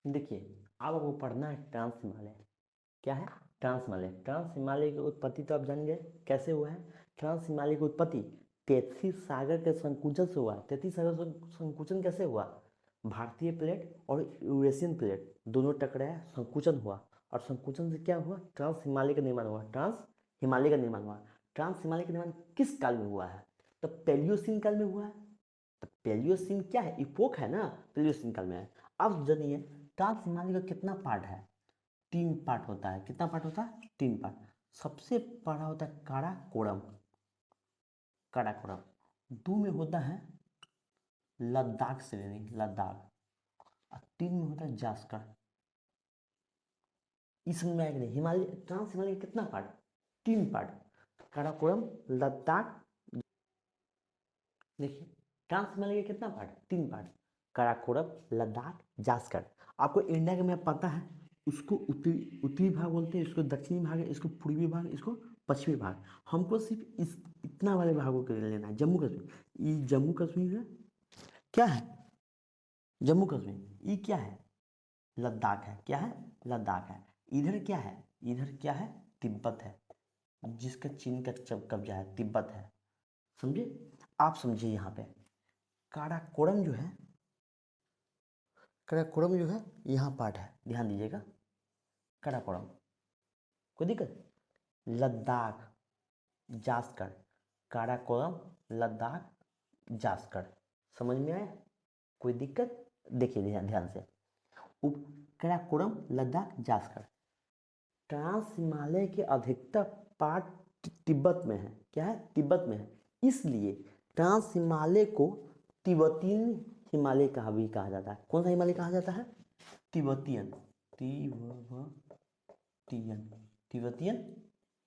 देखिए, अब आपको पढ़ना है ट्रांस हिमालय। क्या है? ट्रांस हिमालय। ट्रांस हिमालय की उत्पत्ति तो आप जान गए कैसे हुआ है। ट्रांस हिमालय की उत्पत्ति 33 सागर के संकुचन से हुआ। 33 सागर संकुचन कैसे हुआ? भारतीय प्लेट और यूरेशियन प्लेट दोनों टकराए, संकुचन हुआ, और संकुचन से क्या हुआ? ट्रांस हिमालय का निर्माण हुआ। ट्रांस हिमालय का निर्माण हुआ। ट्रांस हिमालय का निर्माण किस काल में हुआ है? तो पैलियोसीन काल में हुआ है। तो पैलियोसीन क्या है? इपोक है ना, पैलियोसीन काल में है। अब जानिए ट्रांस हिमालय का कितना पार्ट है। 3 पार्ट होता है। कितना पार्ट होता है? 3 पार्ट। सबसे बड़ा होता है काराकोरम। काराकोरम। 2 में होता है लद्दाख श्रेणी, लद्दाख। और 3 में होता है जास्कर। इस समझ में आएगा नहीं? हिमालय, ट्रांस हिमालय का कितना पार्ट? 3 पार्ट। काराकोरम, लद्दाख। देखिए, ट्रांस हिमालय का कितना पार्ट? 3 पार्ट। काराकोरम, लद्दाख, जास्कर। आपको इंडिया का मैप पता है। उसको उत्तरी उत्तरी भाग बोलते हैं, इसको दक्षिणी भाग है, इसको पूर्वी भाग, इसको पश्चिमी भाग। हमको सिर्फ इस इतना वाले भागों के लिए लेना है। जम्मू कश्मीर, ये जम्मू कश्मीर है। क्या है? जम्मू कश्मीर। ये क्या है? लद्दाख है। क्या है? लद्दाख है। इधर क्या है? इधर क्या है? तिब्बत है, जिसका चीन का कब्जा है, तिब्बत है। समझे? आप समझिए यहाँ पे काराकोरम जो है, काराकोरम जो है यहाँ पार्ट है, ध्यान दीजिएगा। काराकोरम, कोई दिक्कत? लद्दाख, जास्कर। काराकोरम, लद्दाख, जास्कर। समझ में आया? कोई दिक्कत? देखिए ध्यान ध्यान से। उप काराकोरम, लद्दाख, जास्कर। ट्रांस हिमालय के अधिकतर पार्ट तिब्बत में है। क्या है? तिब्बत में है। इसलिए ट्रांस हिमालय को तिब्बतीय हिमालय कहा भी कहा जाता है। कौन सा हिमालय कहा जाता है? तिब्बतियन। तिब्बतियन। तिब्बतियन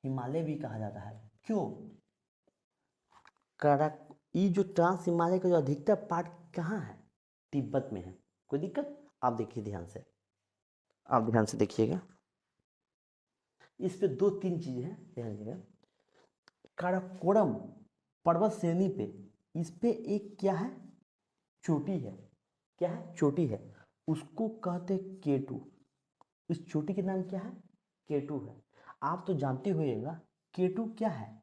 हिमालय भी कहा जाता है। क्यों? करा ये जो ट्रांस हिमालय का जो अधिकतर पार्ट कहाँ है? तिब्बत में है। कोई दिक्कत? आप देखिए ध्यान से, आप ध्यान से देखिएगा। इस पे 2-3 चीजें हैं, ध्यान दीजिएगा। काराकोरम पर्वत श्रेणी पे, इस पे एक क्या है? चोटी है। क्या है? चोटी है। उसको कहते केटू। इस चोटी के नाम क्या है? केटू है। आप तो जानते होइएगा केटू क्या है?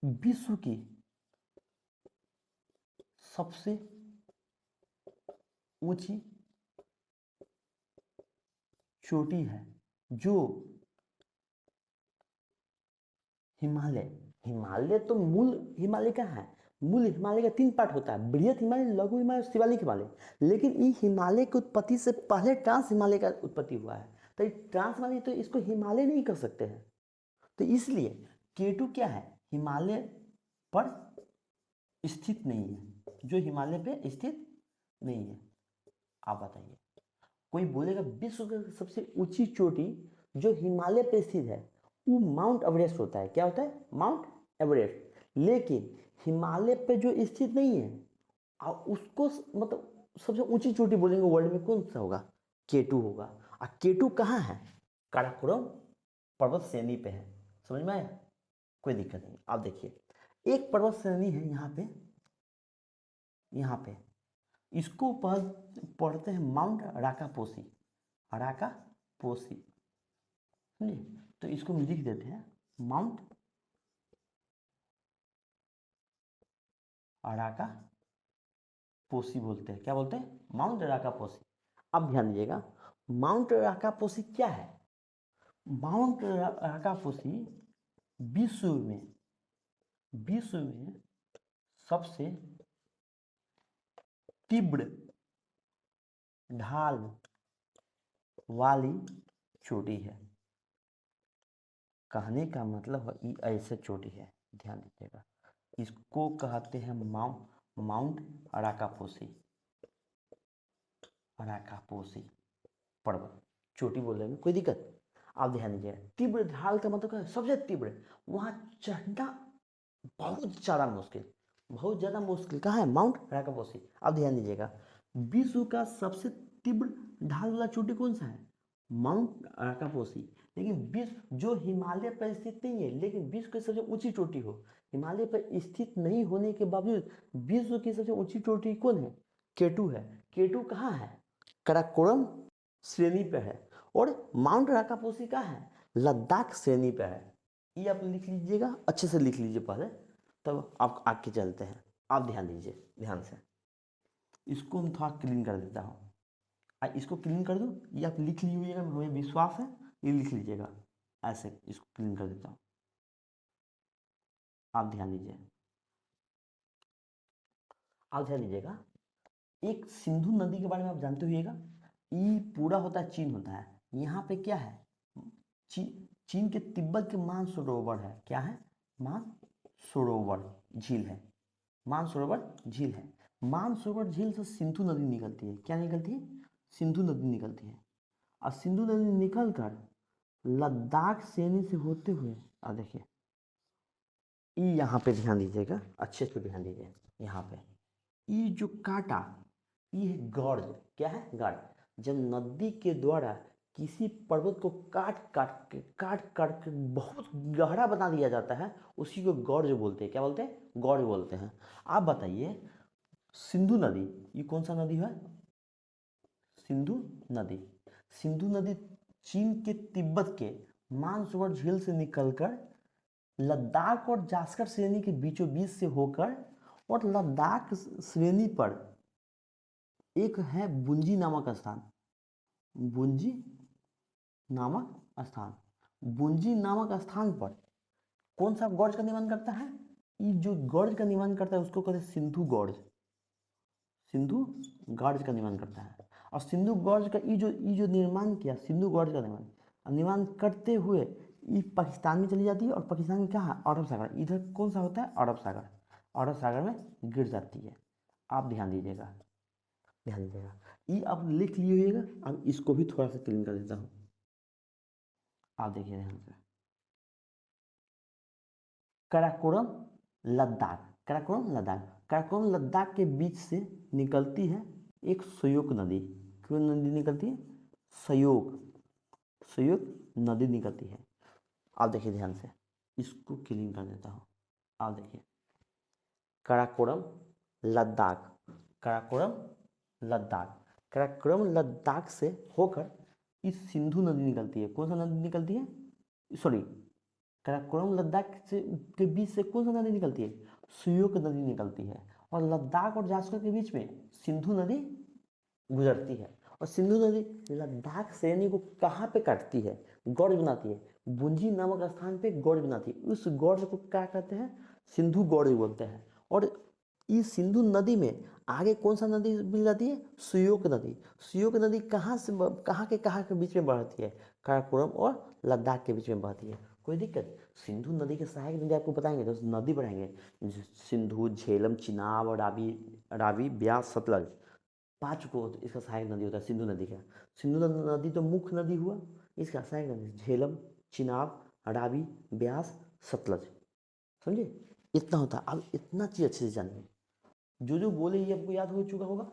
विश्व की सबसे ऊंची चोटी है, जो हिमालय। हिमालय तो मूल हिमालय का है। मूल हिमालय का 3 पार्ट होता है, बृहत हिमालय, लघु हिमालय, शिवालिक हिमालय। लेकिन ये हिमालय की उत्पत्ति से पहले ट्रांस हिमालय का उत्पत्ति हुआ है। तो ट्रांस हिमालय, तो इसको हिमालय नहीं कर सकते हैं। तो इसलिए केटू क्या है? हिमालय पर स्थित नहीं है, जो हिमालय पे स्थित नहीं है। आप बताइए, कोई बोलेगा विश्व की सबसे ऊंची चोटी जो हिमालय पे स्थित है वो माउंट एवरेस्ट होता है। क्या होता है? Mount Everest. लेकिन हिमालय पे जो स्थित नहीं है, और उसको मतलब सबसे ऊंची चोटी बोलेंगे वर्ल्ड में, कौन सा होगा? केटू होगा। और केटू कहाँ है? काराकोरम पर्वत श्रेणी पे है। समझ में आया? कोई दिक्कत नहीं। आप देखिए, एक पर्वत श्रेणी है यहाँ पे, यहाँ पे। इसको पढ़ते हैं माउंट राकापोसी। राकापोसी, समझिए? तो इसको हम लिख देते हैं माउंट राकापोसी बोलते हैं। क्या बोलते हैं? माउंट राकापोसी। अब ध्यान दीजिएगा, माउंट राकापोसी क्या है? माउंट राकापोसी विश्व में, विश्व में सबसे तीव्र ढाल वाली चोटी है। कहने का मतलब ये ऐसे चोटी है, ध्यान दीजिएगा। इसको कहते हैं माउंट अराकापोसी। अराकापोसी पर्वत चोटी बोलने में कोई दिक्कत? आप ध्यान दीजिएगा, तीव्र ढाल का मतलब क्या है? सबसे तीव्र। वहां चढ़ना बहुत ज्यादा मुश्किल, बहुत ज्यादा मुश्किल। कहाँ है? माउंट अराकापोसी। अब ध्यान दीजिएगा, विश्व का सबसे तीव्र ढाल वाला चोटी कौन सा है? माउंट अराकापोसी। लेकिन विश्व जो हिमालय पर स्थित नहीं है, लेकिन विश्व की सबसे ऊंची चोटी हो, हिमालय पर स्थित नहीं होने के बावजूद विश्व की सबसे ऊंची चोटी कौन है? केटू है। केटू कहाँ है? काराकोरम श्रेणी पे है और माउंट राकापोसी का है लद्दाख श्रेणी पे है। ये आप लिख लीजिएगा, अच्छे से लिख लीजिए पहले, तब आप आगे चलते हैं। आप ध्यान दीजिए ध्यान से, इसको हम थोड़ा क्लीन कर देता हूँ। इसको क्लीन कर दो, ये आप लिख लीजिएगा, मुझे विश्वास है ये लिख लीजिएगा। ऐसे इसको क्लीन कर देता हूँ, आप ध्यान दीजिए, आप ध्यान दीजिएगा। एक सिंधु नदी के बारे में आप जानते होइएगा, ये पूरा होता है चीन होता है, यहाँ पे क्या है चीन के तिब्बत के मानसरोवर है। क्या है? मानसरोवर झील है, मानसरोवर झील है। मानसरोवर झील से सिंधु नदी निकलती है। क्या निकलती है? सिंधु नदी निकलती है। और सिंधु नदी निकल कर लद्दाख श्रेणी से होते हुए, अब देखिए ये यहाँ पे ध्यान दीजिएगा, अच्छे से ध्यान दीजिए। यहाँ पे ये जो काटा, ये है गॉर्ज। क्या है? गॉर्ज। जब नदी के द्वारा किसी पर्वत को काट काट के बहुत गहरा बना दिया जाता है, उसी को गॉर्ज बोलते हैं। क्या बोलते हैं? गॉर्ज बोलते हैं। आप बताइए, सिंधु नदी ये कौन सा नदी है? सिंधु नदी। सिंधु नदी चीन के तिब्बत के मानसरोवर झील से निकलकर लद्दाख और जास्कर श्रेणी के बीचों बीच से होकर और लद्दाख श्रेणी पर एक है बुंजी नामक स्थान। बुंजी नामक स्थान, बुंजी नामक स्थान पर कौन सा गॉर्ज का निर्माण करता है? ये जो गॉर्ज का निर्माण करता है उसको कहते हैं सिंधु गॉर्ज। सिंधु गॉर्ज का निर्माण करता है। और सिंधु गॉर्ज का ये जो निर्माण किया, सिंधु गॉर्ज का निर्माण करते हुए ये पाकिस्तान में चली जाती है। और पाकिस्तान में क्या है? अरब सागर। इधर कौन सा होता है? अरब सागर। अरब सागर में गिर जाती है। आप ध्यान दीजिएगा, ध्यान दीजिएगा। ये आप लिख लीजिएगा। अब इसको भी थोड़ा सा क्लीन कर देता हूँ, आप देखिए ध्यान से। काराकोरम लद्दाख, काराकोरम लद्दाख, काराकोरम लद्दाख के बीच से निकलती है एक सयोक नदी। क्यों नदी निकलती है? सयोक नदी निकलती है। आप देखिए ध्यान से, इसको क्लीन कर देता हूँ। आप देखिए, काराकोरम लद्दाख, काराकोरम लद्दाख, काराकोरम लद्दाख से होकर इस सिंधु नदी निकलती है। कौन सा नदी निकलती है? सॉरी, काराकोरम लद्दाख से के बीच से कौन सा नदी निकलती है? सयोक नदी निकलती है। और लद्दाख और जास्कर के बीच में सिंधु नदी गुजरती है। और सिंधु नदी लद्दाख श्रेणी को कहाँ पे काटती है? गॉर्ज बनाती है। बुंजी नामक स्थान पे गॉर्ज बनाती है। उस गॉर्ज को क्या कहते हैं? सिंधु गॉर्ज बोलते हैं। और इस सिंधु नदी में आगे कौन सा नदी मिल जाती है? सयोक नदी। सयोक नदी कहाँ के बीच में बहती है? काराकोरम और लद्दाख के बीच में बहती है। कोई दिक्कत? सिंधु नदी के सहायक नदी आपको बताएंगे तो नदी बढ़ाएंगे। सिंधु, झेलम, चिनाब, रावी, ब्यास, सतलज, 5 को इसका सहायक नदी होता है सिंधु नदी का। सिंधु नदी तो मुख्य नदी हुआ, इसका सहायक नदी झेलम, चिनाब, रावी, ब्यास, सतलज। समझे? इतना होता है। अब इतना चीज अच्छे से जानिए, जो बोले ये आपको याद हो चुका होगा।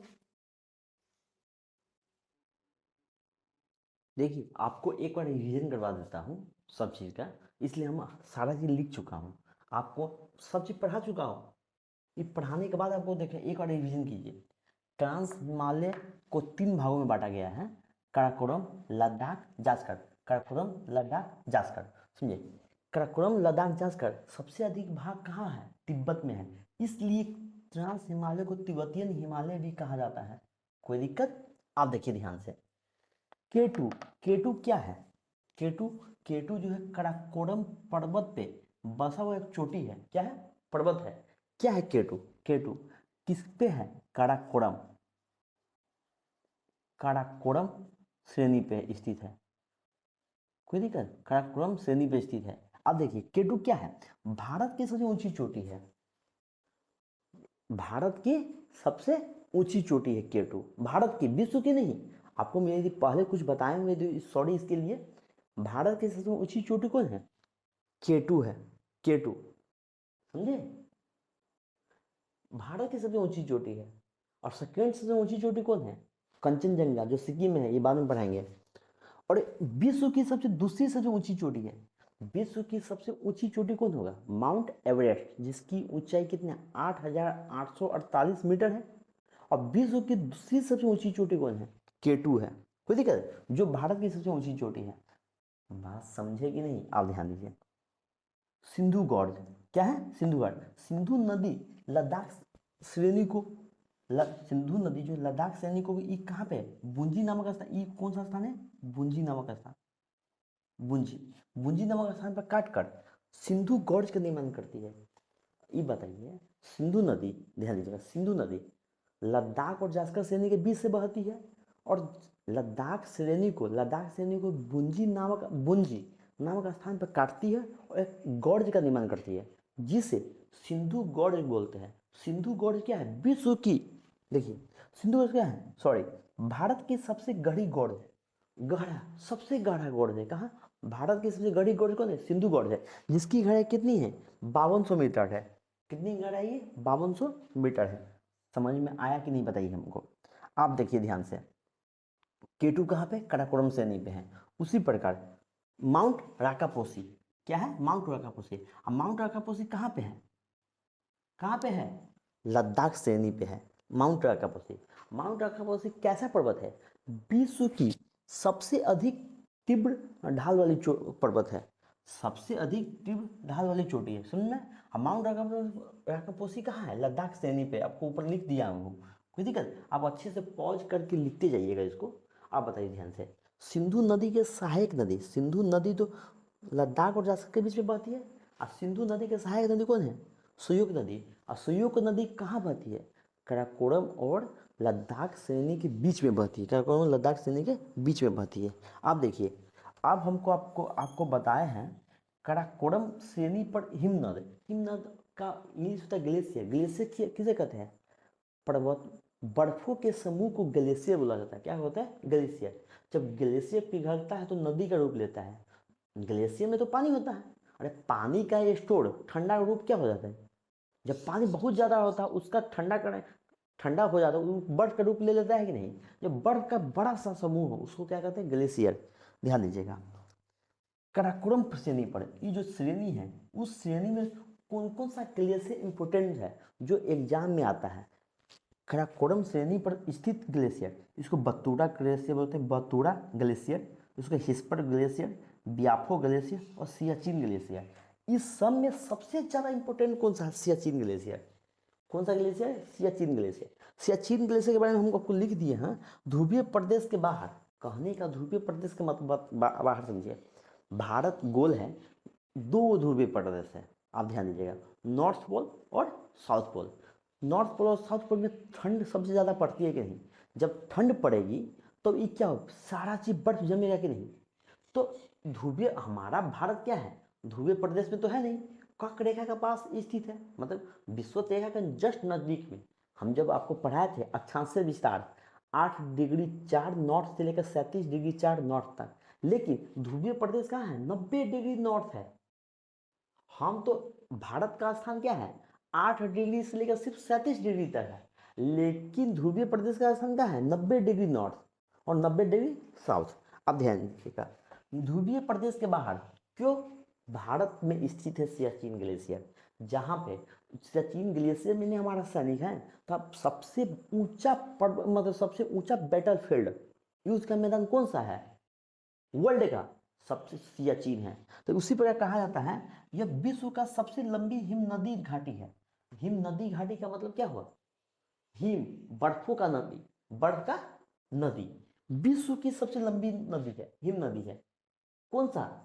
देखिए, आपको एक बार रिवीजन करवा देता हूँ सब चीज़ का, इसलिए हम सारा चीज़ लिख चुका हूँ, आपको सब चीज़ पढ़ा चुका हूँ। ये पढ़ाने के बाद आपको देखें, एक बार रिवीजन कीजिए। ट्रांस हिमालय को 3 भागों में बांटा गया है, काराकोरम, लद्दाख, जास्कर। काराकोरम, लद्दाख, जास्कर। समझे? काराकोरम, लद्दाख, जास्कर सबसे अधिक भाग कहाँ है? तिब्बत में है। इसलिए ट्रांस हिमालय को तिब्बतियन हिमालय भी कहा जाता है। कोई दिक्कत? आप देखिए ध्यान से। केटू, केटू क्या है? केटू जो है काराकोरम पर्वत पे बसा हुआ एक चोटी है। क्या है? पर्वत है। क्या है केटू? केटू किस पे है? काराकोरम, काराकोरम श्रेणी पे स्थित है। कोई दिक्कत? काराकोरम श्रेणी पे स्थित है। अब देखिए, केटू क्या है? भारत की सबसे ऊंची चोटी है। भारत की सबसे ऊंची चोटी है केटू। भारत की, विश्व की नहीं। आपको मेरे पहले कुछ बताए हुए, सॉरी इसके लिए। भारत की सबसे ऊंची चोटी कौन है? केटू है। केटू, समझे? भारत की सबसे ऊंची चोटी है। और सेकेंड सबसे ऊंची चोटी कौन है? कंचनजंगा, जो सिक्किम में है, ये बाद में पढ़ाएंगे। और विश्व की सबसे दूसरी सबसे ऊंची चोटी है। विश्व की सबसे ऊंची चोटी कौन होगा? माउंट एवरेस्ट, जिसकी ऊंचाई कितनी है? 8,848 मीटर है। और विश्व की दूसरी सबसे ऊंची चोटी कौन है? K2 है, कोई दिक्कत? जो भारत की सबसे ऊंची चोटी है। बात समझे कि नहीं, आप ध्यान दीजिए। सिंधु गॉर्ज क्या है? सिंधु गॉर्ज, सिंधु नदी लद्दाख श्रेणी को सिंधु नदी जो लद्दाख श्रेणी को ये कहाँ पे है? बुंजी नामक स्थान, ये कौन सा स्थान है? बुंजी नामक स्थान, बुंजी, बुंजी नामक स्थान पर काट कर सिंधु गॉर्ज का निर्माण करती है। ये बताइए, सिंधु नदी, ध्यान दीजिएगा, सिंधु नदी लद्दाख और जास्कर श्रेणी के बीच से बहती है और लद्दाख श्रेणी को बुंजी नामक स्थान पर काटती है और एक गॉर्ज का निर्माण करती है जिसे सिंधु गॉर्ज बोलते हैं। सिंधु गॉर्ज क्या है? विश्व की, देखिए सिंधु गॉर्ज क्या है, सॉरी, भारत की सबसे गहरी गॉर्ज है, गहरा, सबसे गहरा गॉर्ज है। कहाँ? भारत की सबसे गहरी गॉर्ज कौन है? सिंधु गॉर्ज है, जिसकी गहराई कितनी है? 5200 मीटर है। कितनी गहराई है? 5200 मीटर है। समझ में आया कि नहीं बताइए हमको। आप देखिए ध्यान से, K2 कहाँ पे? काराकोरम श्रेणी पे है। उसी प्रकार माउंट राकापोसी, क्या है? माउंट राकापोसी। अब माउंट राकापोसी कहाँ पे है? कहाँ पे है? लद्दाख श्रेणी पे है माउंट राकापोसी। माउंट राकापोसी कैसा पर्वत है? विश्व की सबसे अधिक तीव्र ढाल वाली पर्वत है, सबसे अधिक तीव्र ढाल वाली चोटी है, समझ में? अब माउंट राकापोसी कहाँ है? लद्दाख श्रेणी पे, आपको ऊपर लिख दिया हूँ, कोई दिक्कत? आप अच्छे से पॉज करके लिखते जाइएगा इसको। आप बताइए ध्यान से, सिंधु नदी के सहायक नदी, सिंधु नदी तो लद्दाख और जास्कर के बीच में बहती है, और सिंधु नदी के सहायक नदी कौन है? सुयुक नदी। और सुयुक नदी कहाँ बहती है? काराकोरम और लद्दाख श्रेणी के बीच में बहती है, काराकोरम और लद्दाख श्रेणी के बीच में बहती है। आप देखिए, अब हमको आपको आपको बताए हैं काराकोरम श्रेणी पर हिमनद, हिमनद का इंग्लिश होता है ग्लेशियर। ग्लेशियर किसे कहते हैं? पर्वत, बर्फों के समूह को ग्लेशियर बोला जाता है। क्या होता है? ग्लेशियर। जब ग्लेशियर पिघलता है तो नदी का रूप लेता है। ग्लेशियर में तो पानी होता है, अरे पानी का ये स्टोर ठंडा रूप क्या हो जाता है? जब पानी बहुत ज़्यादा होता है उसका ठंडा हो जाता है, वो बर्फ का रूप ले लेता है कि नहीं? जब बर्फ का बड़ा सा समूह हो उसको क्या कहते हैं? ग्लेशियर। ध्यान दीजिएगा, काराकोरम श्रेणी पर, ये जो श्रेणी है उस श्रेणी में कौन कौन सा ग्लेशियर इंपोर्टेंट है जो एग्जाम में आता है? काराकोरम श्रेणी पर स्थित ग्लेशियर, इसको बत्तूरा ग्लेशियर बोलते हैं, बत्तूरा ग्लेशियर, इसको हिस्पर ग्लेशियर, बियाफो ग्लेशियर और सियाचिन ग्लेशियर। इस सब में सबसे ज़्यादा इंपॉर्टेंट कौन सा है? सियाचिन ग्लेशियर। कौन सा glacier? Siachen glacier. Siachen glacier के बारे में हम आपको लिख दिए हैं। ध्रुवीय प्रदेश के बाहर, कहने का ध्रुवीय प्रदेश के मतलब बाहर समझिए, भारत गोल है, दो ध्रुवीय प्रदेश है, आप ध्यान दीजिएगा, नॉर्थ पोल और साउथ पोल। नॉर्थ पोल और साउथ पोल में ठंड सबसे ज़्यादा पड़ती है कि नहीं? जब ठंड पड़ेगी तो ये क्या हो, सारा चीज बर्फ जमेगा कि नहीं? तो ध्रुवीय, हमारा भारत क्या है? ध्रुवीय प्रदेश में तो है नहीं, कर्क रेखा के पास स्थित है, मतलब विश्व रेखा के जस्ट नजदीक में। हम जब आपको पढ़ाए थे अक्षांश विस्तार 8 डिग्री 4 नॉर्थ से लेकर 37 डिग्री 4 नॉर्थ तक, लेकिन ध्रुवीय प्रदेश कहाँ है? 90 डिग्री नॉर्थ है। हम तो, भारत का स्थान क्या है? 8 डिग्री से लेकर सिर्फ 37 डिग्री तक है, लेकिन ध्रुवीय प्रदेश का स्थान क्या है? 90 डिग्री नॉर्थ और 90 डिग्री साउथ। अब ध्यान दीजिएगा, ध्रुवीय प्रदेश के बाहर क्यों भारत में स्थित है सियाचिन ग्लेशियर, जहाँ पे सियाचिन ग्लेशियर में हमारा सैनिक है। तो अब सबसे ऊंचा मतलब सबसे ऊंचा बैटल फील्ड, युद्ध का मैदान कौन सा है वर्ल्ड का? सबसे सियाचिन है। तो उसी प्रकार कहा जाता है यह विश्व का सबसे लंबी हिम नदी घाटी है। हिम नदी घाटी का मतलब क्या हुआ? हिम, बर्फों का नदी, बर्फ का नदी, विश्व की सबसे लंबी नदी है, हिम नदी है। कौन सा?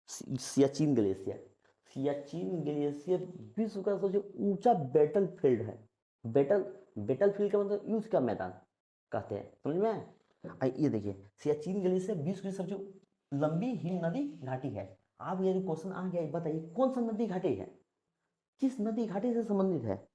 सियाचिन ग्लेशियर। सियाचिन ग्लेशियर विश्व का सबसे ऊंचा बैटल फील्ड है। बैटल फील्ड का मतलब युद्ध का मैदान कहते हैं, समझ में आया? ये देखिए, सियाचिन ग्लेशियर विश्व की सबसे लंबी हिम नदी घाटी है। आप यदि क्वेश्चन आ गया, बताइए कौन सा नदी घाटी है, किस नदी घाटी से संबंधित है?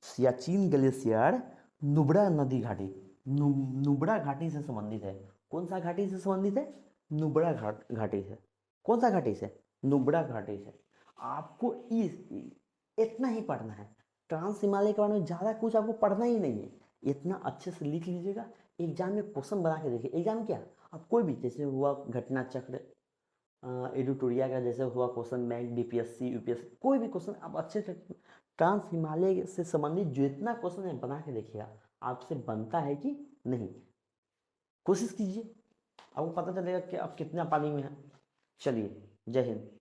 सियाचिन ग्लेशियर नुब्रा नदी घाटी, नुब्रा घाटी से संबंधित है। कौन सा घाटी से संबंधित है? नुब्रा घाटी से। कौन सा घाटी से? नुब्रा घाटी से। आपको इतना ही पढ़ना है, ट्रांस हिमालय के बारे में ज़्यादा कुछ आपको पढ़ना ही नहीं है, इतना अच्छे से लिख लीजिएगा। एग्जाम में क्वेश्चन बना के देखिए, एग्जाम क्या, आप कोई भी, जैसे हुआ घटना चक्र, एडिटोरिया का जैसे हुआ क्वेश्चन बैंक, बीपीएससी यूपीएससी, कोई भी क्वेश्चन आप अच्छे से ट्रांस हिमालय से संबंधित जितना क्वेश्चन है बना के देखिएगा, आपसे बनता है कि नहीं। कोशिश कीजिए, आपको पता चलेगा कि आप कितना पानी में हैं। चलिए, जय हिंद।